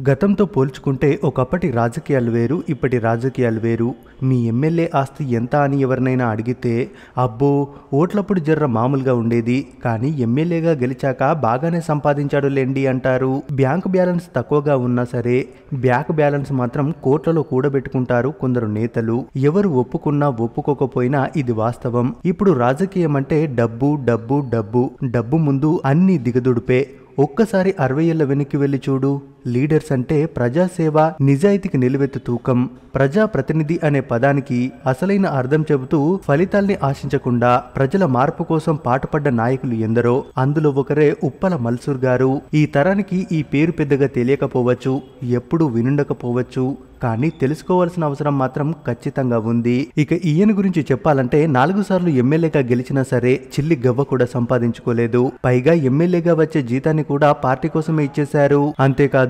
గతంతో పోల్చుకుంటే ఒకప్పటి రాజకీయాలు వేరు, ఇప్పటి రాజకీయాలు వేరు. మీ ఎమ్మెల్యే ఆస్తి ఎంత అని ఎవరినైనా అడిగితే అబ్బో ఓట్లప్పుడు జర్ర మామూలుగా ఉండేది, కానీ ఎమ్మెల్యేగా గెలిచాక బాగానే సంపాదించాడులేండి అంటారు. బ్యాంక్ బ్యాలెన్స్ తక్కువగా ఉన్నా సరే బ్యాంక్ బ్యాలెన్స్ మాత్రం కోట్లలో కూడబెట్టుకుంటారు కొందరు నేతలు. ఎవరు ఒప్పుకున్నా ఒప్పుకోకపోయినా ఇది వాస్తవం. ఇప్పుడు రాజకీయం అంటే డబ్బు డబ్బు డబ్బు. డబ్బు ముందు అన్ని దిగదుడిపే. ఒక్కసారి 60 ఏళ్ల వెనక్కి వెళ్లి చూడు. లీడర్స్ అంటే ప్రజాసేవ, నిజాయితీకి నిలువెత్తు తూకం. ప్రజాప్రతినిధి అనే పదానికి అసలైన అర్థం చెబుతూ ఫలితాల్ని ఆశించకుండా ప్రజల మార్పు కోసం పాటుపడ్డ నాయకులు ఎందరో. అందులో ఒకరే ఉప్పల మల్సూర్ గారు. ఈ తరానికి ఈ పేరు పెద్దగా తెలియకపోవచ్చు, ఎప్పుడూ వినుండకపోవచ్చు, కానీ తెలుసుకోవాల్సిన అవసరం మాత్రం ఖచ్చితంగా ఉంది. ఇక ఈయన గురించి చెప్పాలంటే 4 సార్లు ఎమ్మెల్యేగా గెలిచినా సరే చిల్లి గవ్వ కూడా సంపాదించుకోలేదు. పైగా ఎమ్మెల్యేగా వచ్చే జీతాన్ని కూడా పార్టీ కోసమే ఇచ్చేశారు. అంతేకాదు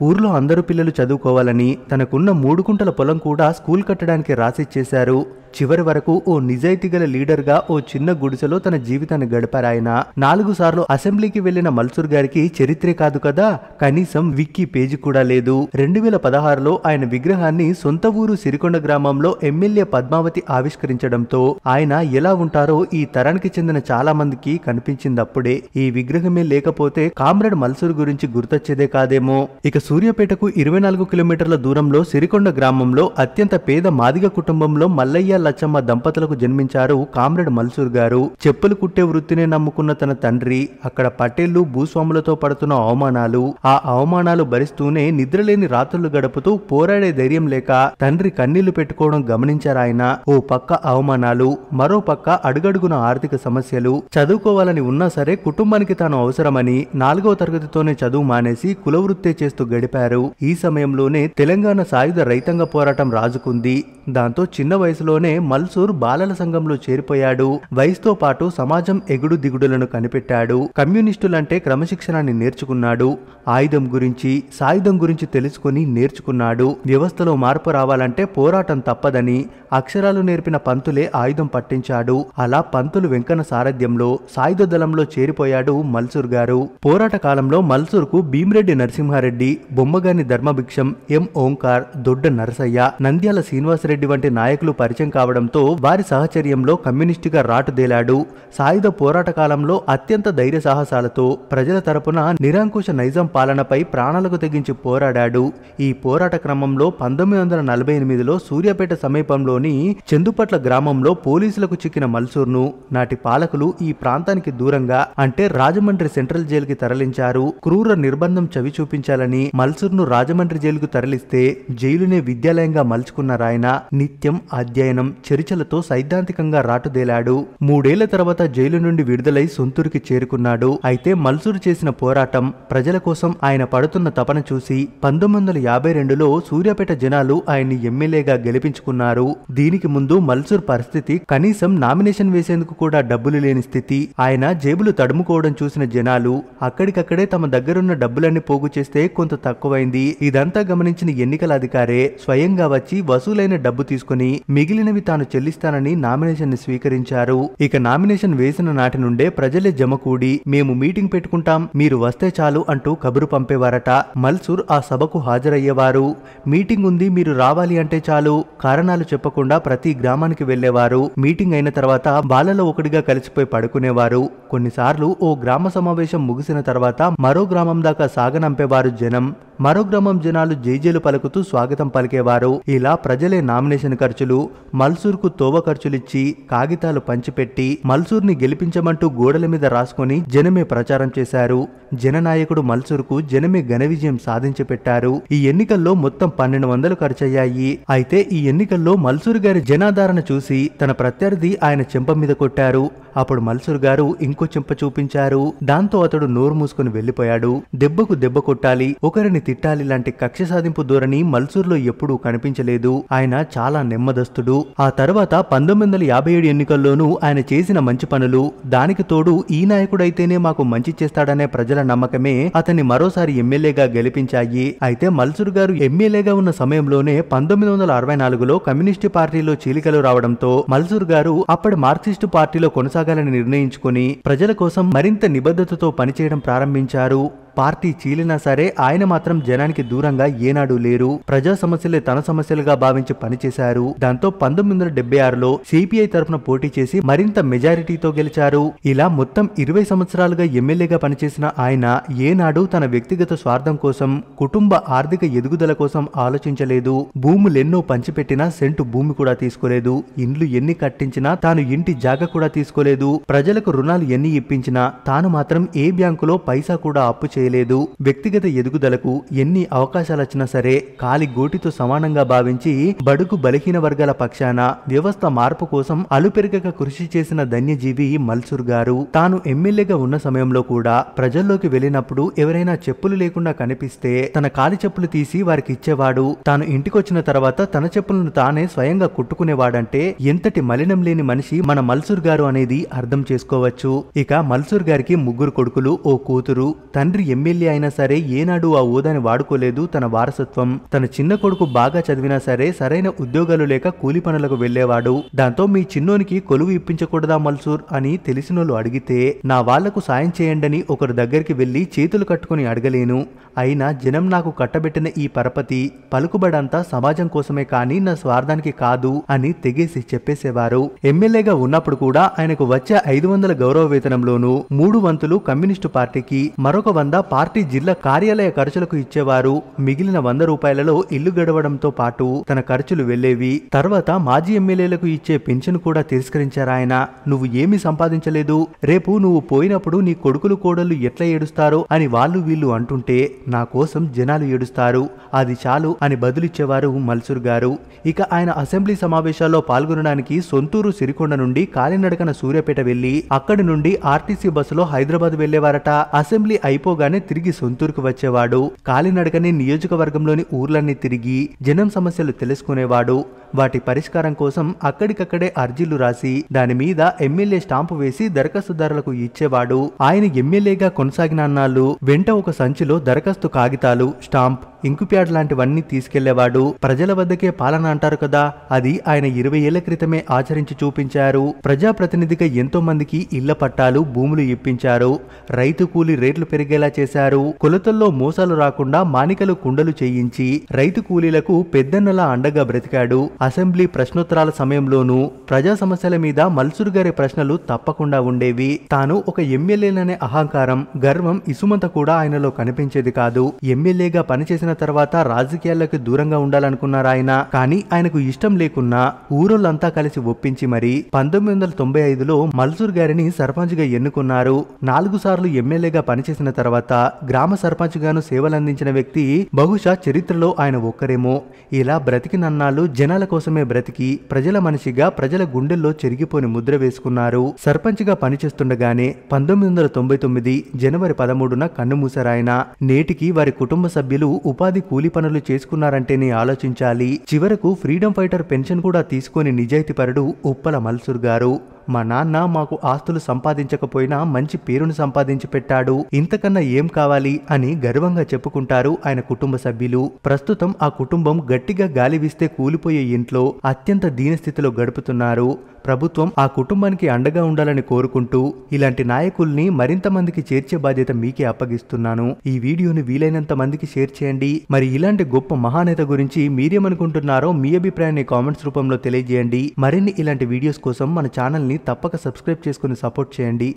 ఊర్లో అందరూ పిల్లలు చదువుకోవాలని తనకున్న 3 గుంటల పొలం కూడా స్కూల్ కట్టడానికి రాసిచ్చేశారు. చివరి వరకు ఓ నిజాయితీ గల లీడర్ గా ఓ చిన్న గుడిసెలో తన జీవితాన్ని గడిపారాయన. 4 సార్లు అసెంబ్లీకి వెళ్లిన మల్సూర్ గారికి చరిత్రే కాదు కదా, కనీసం విక్కీ పేజీ కూడా లేదు. 2016లో ఆయన విగ్రహాన్ని సొంత ఊరు సిరికొండ గ్రామంలో ఎమ్మెల్యే పద్మావతి ఆవిష్కరించడంతో ఆయన ఎలా ఉంటారో ఈ తరానికి చెందిన చాలా మందికి కనిపించిందప్పుడే. ఈ విగ్రహమే లేకపోతే కామ్రేడ్ మల్సూర్ గురించి గుర్తొచ్చేదే కాదేమో. ఇక సూర్యాపేటకు 24 కిలోమీటర్ల దూరంలో సిరికొండ గ్రామంలో అత్యంత పేద మాదిగ కుటుంబంలో మల్లయ్య లచ్చమ్మ దంపతులకు జన్మించారు కామ్రేడ్ మల్సూర్ గారు. చెప్పులు కుట్టే వృత్తినే నమ్ముకున్న తన తండ్రి అక్కడ పటేళ్లు భూస్వాములతో పడుతున్న అవమానాలు, ఆ అవమానాలు భరిస్తూనే నిద్రలేని రాత్రులు గడుపుతూ పోరాడే ధైర్యం లేక తండ్రి కన్నీళ్లు పెట్టుకోవడం గమనించారాయన. ఓ పక్క అవమానాలు, మరో పక్క అడుగడుగున ఆర్థిక సమస్యలు. చదువుకోవాలని ఉన్నా సరే కుటుంబానికి తాను అవసరమని 4వ తరగతితోనే చదువు మానేసి కులవృత్తే చేస్తూ గడిపారు. ఈ సమయంలోనే తెలంగాణ సాయుధ రైతాంగ పోరాటం రాజుకుంది. దాంతో చిన్న వయసులోనే మల్సూర్ బాలల సంఘంలో చేరిపోయాడు. వయసుతో పాటు సమాజం ఎగుడు దిగుడులను కనిపెట్టాడు. కమ్యూనిస్టులంటే క్రమశిక్షణాన్ని నేర్చుకున్నాడు. ఆయుధం గురించి సాయుధం గురించి తెలుసుకుని నేర్చుకున్నాడు. వ్యవస్థలో మార్పు రావాలంటే పోరాటం తప్పదని అక్షరాలు నేర్పిన పంతులే ఆయుధం పట్టించాడు. అలా పంతులు వెంకన్న సారథ్యంలో సాయుధ దళంలో చేరిపోయాడు మల్సూర్ గారు. పోరాట కాలంలో మల్సూర్ కు భీమిరెడ్డి నరసింహారెడ్డి, బొమ్మగాని ధర్మభిక్షం, ఎం ఓంకార్, దొడ్డ నరసయ్య, నంద్యాల శ్రీనివాసరెడ్డి వంటి నాయకులు పరిచయం కావడంతో వారి సహచర్యంలో కమ్యూనిస్టుగా రాటుదేలాడు. సాయుధ పోరాట కాలంలో అత్యంత ధైర్య సాహసాలతో ప్రజల తరపున నిరంకుశ నైజాం పాలనపై ప్రాణాలకు తెగించి పోరాడాడు. ఈ పోరాట క్రమంలో 1948లో సూర్యాపేట సమీపంలోని చందుపట్ల గ్రామంలో పోలీసులకు చిక్కిన మల్సూర్ను నాటి పాలకులు ఈ ప్రాంతానికి దూరంగా అంటే రాజమండ్రి సెంట్రల్ జైలుకి తరలించారు. క్రూర నిర్బంధం చవి చూపించాలని మల్సూర్ను రాజమండ్రి జైలుకు తరలిస్తే జైలునే విద్యాలయంగా మలుచుకున్నారాయన. నిత్యం అధ్యయనం, చర్చలతో సైద్ధాంతికంగా రాటుదేలాడు. 3 ఏళ్ల తర్వాత జైలు నుండి విడుదలై సొంతూరుకి చేరుకున్నాడు. అయితే మల్సూర్ చేసిన పోరాటం, ప్రజల కోసం ఆయన పడుతున్న తపన చూసి 1952లో సూర్యాపేట జనాలు ఆయన్ని ఎమ్మెల్యేగా గెలిపించుకున్నారు. దీనికి ముందు మల్సూర్ పరిస్థితి కనీసం నామినేషన్ వేసేందుకు కూడా డబ్బులు లేని స్థితి. ఆయన జేబులు తడుముకోవడం చూసిన జనాలు అక్కడికక్కడే తమ దగ్గరున్న డబ్బులన్నీ పోగు చేస్తే కొంత తక్కువైంది. ఇదంతా గమనించిన ఎన్నికల అధికారే స్వయంగా వచ్చి వసూలైన డబ్బు తీసుకుని మిగిలినవి తాను చెల్లిస్తానని నామినేషన్ ని స్వీకరించారు. ఇక నామినేషన్ వేసిన నాటి నుండే ప్రజలే జమకూడి మేము మీటింగ్ పెట్టుకుంటాం, మీరు వస్తే చాలు అంటూ కబురు పంపేవారట. మల్సూర్ ఆ సభకు హాజరయ్యేవారు. మీటింగ్ ఉంది, మీరు రావాలి అంటే చాలు, కారణాలు చెప్పకుండా ప్రతి గ్రామానికి వెళ్లేవారు. మీటింగ్ అయిన తర్వాత వాళ్ళలో ఒకటిగా కలిసిపోయి పడుకునేవారు. కొన్నిసార్లు ఓ గ్రామ సమావేశం ముగిసిన తర్వాత మరో గ్రామం దాకా సాగనంపేవారు జనం. మరో గ్రామం జనాలు జైజేలు పలుకుతూ స్వాగతం పలికేవారు. ఇలా ప్రజలే నామినేషన్ ఖర్చులు, మల్సూర్ కు తోవ ఖర్చులిచ్చి కాగితాలు పంచిపెట్టి మల్సూర్ ని గెలిపించమంటూ గోడల మీద రాసుకొని జనమే ప్రచారం చేశారు. జననాయకుడు మల్సూర్ కు జనమే ఘన విజయం సాధించి పెట్టారు. ఈ ఎన్నికల్లో మొత్తం 1200 ఖర్చయ్యాయి. అయితే ఈ ఎన్నికల్లో మల్సూర్ గారి జనాదరణ చూసి తన ప్రత్యర్థి ఆయన చెంప మీద కొట్టారు. అప్పుడు మల్సూర్ గారు ఇంకో చెంప చూపించారు. దాంతో అతడు నోరు మూసుకుని వెళ్లిపోయాడు. దెబ్బకు దెబ్బ కొట్టాలి, ఒకరిని తిట్టాలి లాంటి కక్ష సాధింపు ధోరణి మల్సూర్లో ఎప్పుడూ కనిపించలేదు. ఆయన చాలా నెమ్మదస్తుడు. ఆ తర్వాత 1957 ఎన్నికల్లోనూ ఆయన చేసిన మంచి పనులు, దానికి తోడు ఈ నాయకుడైతేనే మాకు మంచి చేస్తాడనే ప్రజల నమ్మకమే అతన్ని మరోసారి ఎమ్మెల్యేగా గెలిపించాయి. అయితే మల్సూర్ గారు ఎమ్మెల్యేగా ఉన్న సమయంలోనే 1964లో కమ్యూనిస్టు పార్టీలో చీలికలు రావడంతో మల్సూర్ గారు అప్పటి మార్క్సిస్టు పార్టీలో కొనసాగాలని నిర్ణయించుకుని ప్రజల కోసం మరింత నిబద్ధతతో పనిచేయడం ప్రారంభించారు. పార్టీ చీలినా సరే ఆయన మాత్రం జనానికి దూరంగా ఏనాడు లేరు. ప్రజా సమస్యలే తన సమస్యలుగా భావించి పనిచేశారు. దాంతో 1976లో సిపిఐ తరఫున పోటీ చేసి మరింత మెజారిటీతో గెలిచారు. ఇలా మొత్తం 20 సంవత్సరాలుగా ఎమ్మెల్యేగా పనిచేసిన ఆయన ఏనాడు తన వ్యక్తిగత స్వార్థం కోసం, కుటుంబ ఆర్థిక ఎదుగుదల కోసం ఆలోచించలేదు. భూములెన్నో పంచిపెట్టినా సెంటు భూమి కూడా తీసుకోలేదు. ఇండ్లు ఎన్ని కట్టించినా తాను ఇంటి జాగ కూడా తీసుకోలేదు. ప్రజలకు రుణాలు ఎన్ని ఇప్పించినా తాను మాత్రం ఏ బ్యాంకులో పైసా కూడా అప్పు చేయలేదు. వ్యక్తిగత ఎదుగుదలకు ఎన్ని అవకాశాలొచ్చినా సరే కాలి గోటితో సమానంగా భావించి బడుగు బలహీన వర్గాల పక్షాన వ్యవస్థ మార్పు కోసం అలుపెరగక కృషి చేసిన ధన్యజీవి మల్సూర్ గారు. తాను ఎమ్మెల్యేగా ఉన్న సమయంలో కూడా ప్రజల్లోకి వెళ్ళినప్పుడు ఎవరైనా చెప్పులు లేకుండా కనిపిస్తే తన కాలి చెప్పులు తీసి వారికి ఇచ్చేవాడు. తాను ఇంటికొచ్చిన తర్వాత తన చెప్పులను తానే స్వయంగా కుట్టుకునేవాడంటే ఎంతటి మలినం లేని మనిషి మన మల్సూర్ గారు అనేది అర్థం చేసుకోవచ్చు. ఇక మల్సూర్ గారికి 3 కొడుకులు, ఓ కూతురు. తండ్రి ఎమ్మెల్యే అయినా సరే ఏనాడు ఆ హోదాని వాడుకోలేదు తన వారసత్వం. తన చిన్న కొడుకు బాగా చదివినా సరే సరైన ఉద్యోగాలు లేక కూలి పనులకు వెళ్లేవాడు. దాంతో మీ చిన్నోనికి కొలువు ఇప్పించకూడదా మల్సూర్ అని తెలిసినోళ్ళు అడిగితే నా వాళ్లకు సాయం చేయండని ఒకరి దగ్గరికి వెళ్లి చేతులు కట్టుకుని అడగలేను. అయినా జనం నాకు కట్టబెట్టిన ఈ పరపతి పలుకుబడంతా సమాజం కోసమే కానీ నా స్వార్థానికి కాదు అని తెగేసి చెప్పేసేవారు. ఎమ్మెల్యేగా ఉన్నప్పుడు కూడా ఆయనకు వచ్చే 500 గౌరవ వేతనంలోనూ 3 వంతులు కమ్యూనిస్టు పార్టీకి, మరొక 100 పార్టీ జిల్లా కార్యాలయ ఖర్చులకు ఇచ్చేవారు. మిగిలిన 100 రూపాయలలో ఇల్లు గడవడంతో పాటు తన ఖర్చులు వెళ్లేవి. తర్వాత మాజీ ఎమ్మెల్యేలకు ఇచ్చే పెన్షన్ కూడా తిరస్కరించారాయన. నువ్వు ఏమీ సంపాదించలేదు, రేపు నువ్వు పోయినప్పుడు నీ కొడుకులు కోడళ్లు ఎట్లా ఏడుస్తారో అని వాళ్ళు వీళ్ళు అంటుంటే నా కోసం జనాలు ఏడుస్తారు, అది చాలు అని బదులిచ్చేవారు మల్సూర్ గారు. ఇక ఆయన అసెంబ్లీ సమావేశాల్లో పాల్గొనడానికి సొంతూరు సిరికొండ నుండి కాలినడకన సూర్యాపేట వెళ్లి అక్కడి నుండి ఆర్టీసీ బస్సులో హైదరాబాద్ వెళ్లేవారట. అసెంబ్లీ అయిపోగానే తిరిగి సొంతూరుకు వచ్చేవాడు. కాలినడకని నియోజకవర్గంలోని ఊర్లన్నీ తిరిగి జనం సమస్యలు తెలుసుకునేవాడు. వాటి పరిష్కారం కోసం అక్కడికక్కడే అర్జీలు రాసి దాని మీద ఎమ్మెల్యే స్టాంపు వేసి దరఖాస్తుదారులకు ఇచ్చేవాడు. ఆయన ఎమ్మెల్యేగా కొనసాగిన అన్నాళ్ళు వెంట ఒక సంచిలో దరఖాస్తు కాగితాలు, స్టాంప్, ఇంకుప్యాడ్ లాంటివన్నీ తీసుకెళ్లేవాడు. ప్రజల వద్దకే పాలన అంటారు కదా, అది ఆయన 20 ఏళ్ల క్రితమే ఆచరించి చూపించారు. ప్రజాప్రతినిధిగా ఎంతో మందికి ఇళ్ల పట్టాలు, భూములు ఇప్పించారు. రైతు కూలీ రేట్లు పెరిగేలా చేశారు. కొలతల్లో మోసాలు రాకుండా మానికలు కుండలు చేయించి రైతు కూలీలకు పెద్దన్నలా అండగా బ్రతికాడు. అసెంబ్లీ ప్రశ్నోత్తరాల సమయంలోనూ ప్రజా సమస్యల మీద మల్సూర్ గారి ప్రశ్నలు తప్పకుండా ఉండేవి. తాను ఒక ఎమ్మెల్యేననే అహంకారం, గర్వం ఇసుమంత కూడా ఆయనలో కనిపించేది కాదు. ఎమ్మెల్యేగా పనిచేసిన తర్వాత రాజకీయాలకు దూరంగా ఉండాలనుకున్నారాయన. కానీ ఆయనకు ఇష్టం లేకున్నా ఊరోళ్ళంతా కలిసి ఒప్పించి మరి 1995లో మల్సూర్ గారిని సర్పంచ్ గా ఎన్నుకున్నారు. 4 సార్లు ఎమ్మెల్యేగా పనిచేసిన తర్వాత గ్రామ సర్పంచ్ గాను సేవలందించిన వ్యక్తి బహుశా చరిత్రలో ఆయన ఒక్కరేమో. ఇలా బ్రతికినన్నాళ్ళు జనాల కోసమే బ్రతికి ప్రజల మనిషిగా ప్రజల గుండెల్లో చెరిగిపోని ముద్ర వేసుకున్నారు. సర్పంచ్ గా పనిచేస్తుండగానే 1999 జనవరి 13న కన్నుమూశారాయన. నేటికి వారి కుటుంబ సభ్యులు ఉపాధి కూలి పనులు చేసుకున్నారంటేనే ఆలోచించాలి. చివరకు ఫ్రీడమ్ ఫైటర్ పెన్షన్ కూడా తీసుకొని నిజాయితీపరుడు ఉప్పల మల్సూర్ గారు. మా నాన్న మాకు ఆస్తులు సంపాదించకపోయినా మంచి పేరును సంపాదించి పెట్టాడు, ఇంతకన్నా ఏం కావాలి అని గర్వంగా చెప్పుకుంటారు ఆయన కుటుంబ సభ్యులు. ప్రస్తుతం ఆ కుటుంబం గట్టిగా గాలి వీస్తే కూలిపోయే ఇంట్లో అత్యంత దీనస్థితిలో గడుపుతున్నారు. ప్రభుత్వం ఆ కుటుంబానికి అండగా ఉండాలని కోరుకుంటూ ఇలాంటి నాయకుల్ని మరింత మందికి చేర్చే బాధ్యత మీకే అప్పగిస్తున్నాను. ఈ వీడియోని వీలైనంత మందికి షేర్ చేయండి. మరి ఇలాంటి గొప్ప మహానేత గురించి మీరేమనుకుంటున్నారో మీ అభిప్రాయాన్ని కామెంట్స్ రూపంలో తెలియజేయండి. మరిన్ని ఇలాంటి వీడియోస్ కోసం మన ఛానల్ ని తప్పక సబ్స్క్రైబ్ చేసుకుని సపోర్ట్ చేయండి.